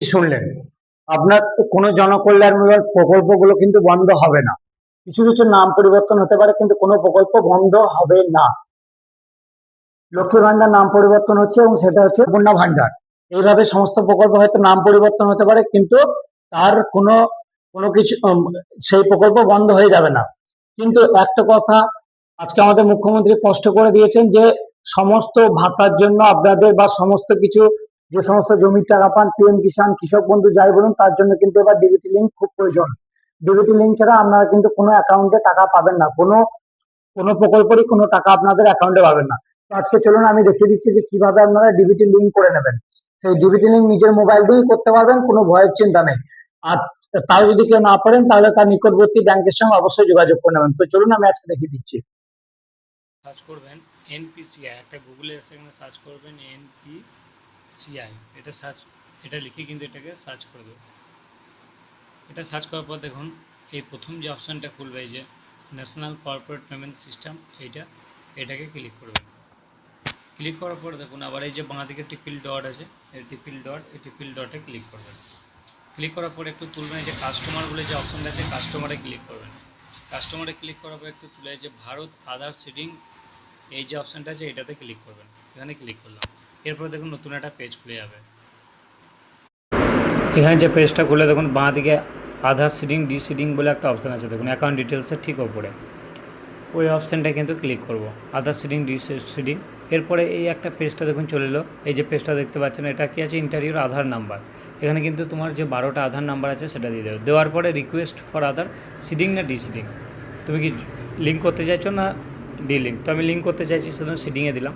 শুনলেন, আপনার কোনো জনকল্যাণমূলক প্রকল্পগুলো কিন্তু বন্ধ হবে না। কিছু কিছু নাম পরিবর্তন হতে পারে, কিন্তু কোনো প্রকল্প বন্ধ হবে না। লক্ষ্মী ভান্ডার নাম পরিবর্তন হচ্ছে এবং সেটা হচ্ছে কন্যা ভান্ডার। এইভাবে সমস্ত প্রকল্প হয়তো নাম পরিবর্তন হতে পারে, কিন্তু তার কোনো কোনো কিছু সেই প্রকল্প বন্ধ হয়ে যাবে না। কিন্তু একটা কথা আজকে আমাদের মুখ্যমন্ত্রী স্পষ্ট করে দিয়েছেন যে সমস্ত ভাতার জন্য আপনাদের বা সমস্ত কিছু যে সমস্ত জমির টাকা পান, পিএম কিষাণ, কৃষক বন্ধু যাই বলুন, তার জন্য কিন্তু এবার ডিবিটি লিঙ্ক খুব প্রয়োজন। ডিবিটি লিঙ্ক ছাড়া আপনারা কিন্তু কোনো অ্যাকাউন্টে টাকা পাবেন না, কোনো কোনো প্রকল্পেরই কোনো টাকা আপনাদের অ্যাকাউন্টে পাবেন না। তো আজকে চলুন আমি দেখিয়ে দিচ্ছি যে কিভাবে আপনারা ডিবিটি লিঙ্ক করে নেবেন। সেই ডিবিটি লিঙ্ক নিজের মোবাইল দিয়েই করতে পারবেন, কোনো ভয়ের চিন্তা নেই। আর তাও যদি কেউ না পারেন, তাহলে তার নিকটবর্তী ব্যাংকের সঙ্গে অবশ্যই যোগাযোগ করে নেবেন। তো চলুন আমি আজকে দেখিয়ে দিচ্ছি। সার্চ করবেন এনপিসিআই, একটা গুগলে এসে এখানে সার্চ করবেন এনপিসিআই, এটা লিখে কিন্তু এটাকে সার্চ করবে। এটা সার্চ করার পর দেখুন এই প্রথম যে অপশানটা খুলবে, এই যে ন্যাশনাল কর্পোরেট পেমেন্ট সিস্টেম, এটাকে ক্লিক করবেন। ক্লিক করার পর দেখুন আবার এই যে বাঁ দিকে টিপিল ডট আছে, এই টিপিল ডটে ক্লিক করবেন। ক্লিক করার পর একটু তুলবেন, এই যে কাস্টমার বলে যে অপশানটা আছে, কাস্টমারে ক্লিক করবেন। কাস্টমারে ক্লিক করার পর একটু তুলে যে ভারত আধার সিডিং, এই যে অপশানটা আছে এটাতে ক্লিক করবেন। এখানে ক্লিক করলাম। এরপর দেখুন নতুন একটা পেজ খুলে যাবে। এখানে যে পেজটা খুলে দেখুন বাঁ দিকে আধার সিডিং ডিসিডিং বলে একটা অপশান আছে, দেখুন অ্যাকাউন্ট ডিটেলসের ঠিক ওপরে ওই অপশানটা কিন্তু ক্লিক করব, আধার সিডিং ডিসিডিং। এরপরে এই একটা পেজটা দেখুন চলে এলো। এই যে পেজটা দেখতে পাচ্ছেন, এটা কি আছে, ইন্টারভিউর আধার নাম্বার। এখানে কিন্তু তোমার যে 12টা আধার নাম্বার আছে সেটা দিয়ে দেবে। দেওয়ার পরে রিকোয়েস্ট ফর আধার সিডিং না ডিসিডিং, তুমি কি লিঙ্ক করতে চাইছো না ডি লিঙ্ক। তো আমি লিঙ্ক করতে চাইছি, সেজন্য সিডিংয়ে দিলাম।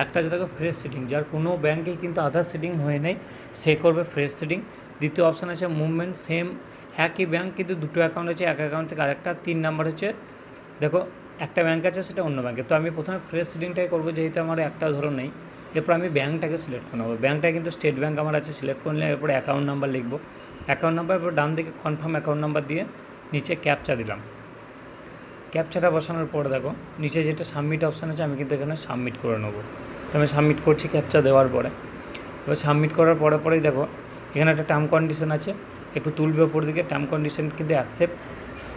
একটা আছে দেখো ফ্রেশ সিডিং, যার কোনো ব্যাঙ্কে কিন্তু আধার সিডিং হয়ে নেই সে করবে ফ্রেশ সিডিং। দ্বিতীয় অপশান আছে মুভমেন্ট, সেম একই ব্যাঙ্ক কিন্তু দুটো অ্যাকাউন্ট আছে, এক অ্যাকাউন্ট থেকে আরেকটা। 3 নাম্বার হচ্ছে দেখো একটা ব্যাঙ্ক আছে সেটা অন্য ব্যাঙ্কে। তো আমি প্রথমে ফ্রেশ সিডিংটাই করবো, যেহেতু আমার একটা ধরো নেই। এরপর আমি ব্যাঙ্কটাকে সিলেক্ট করে নেবো। ব্যাঙ্কটা কিন্তু স্টেট ব্যাঙ্ক আমার আছে, সিলেক্ট করে নিলাম। এরপরে অ্যাকাউন্ট নাম্বার লিখবো, অ্যাকাউন্ট নাম্বার। এরপর ডান দিকে কনফার্ম অ্যাকাউন্ট নাম্বার দিয়ে নিচে ক্যাপচা দিলাম। ক্যাপচাটা বসানোর পর দেখো নিচে যেটা সাবমিট অপশান আছে, আমি কিন্তু এখানে সাবমিট করে নেবো। তো আমি সাবমিট করছি ক্যাপচা দেওয়ার পরে। এবার সাবমিট করার পরেই দেখো এখানে একটা টার্ম কন্ডিশন আছে, একটু তুলবে ওপর দিকে। টার্ম কন্ডিশন কিন্তু অ্যাকসেপ্ট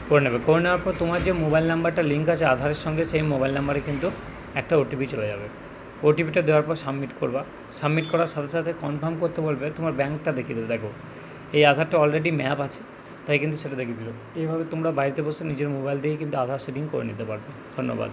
করে নেবে। করে নেওয়ার পর তোমার যে মোবাইল নাম্বারটা লিঙ্ক আছে আধারের সঙ্গে, সেই মোবাইল নাম্বারে কিন্তু একটা ওটিপি চলে যাবে। ওটিপিটা দেওয়ার পর সাবমিট করবা। সাবমিট করার সাথে সাথে কনফার্ম করতে বলবে, তোমার ব্যাঙ্কটা দেখিয়ে দেবে। দেখো এই আধারটা অলরেডি ম্যাপ আছে, তাই কিন্তু সেটা দেখিয়ে দিল। এইভাবে তোমরা বাড়িতে বসে নিজের মোবাইল দিয়েই কিন্তু আধার সেটিং করে নিতে পারবে। ধন্যবাদ।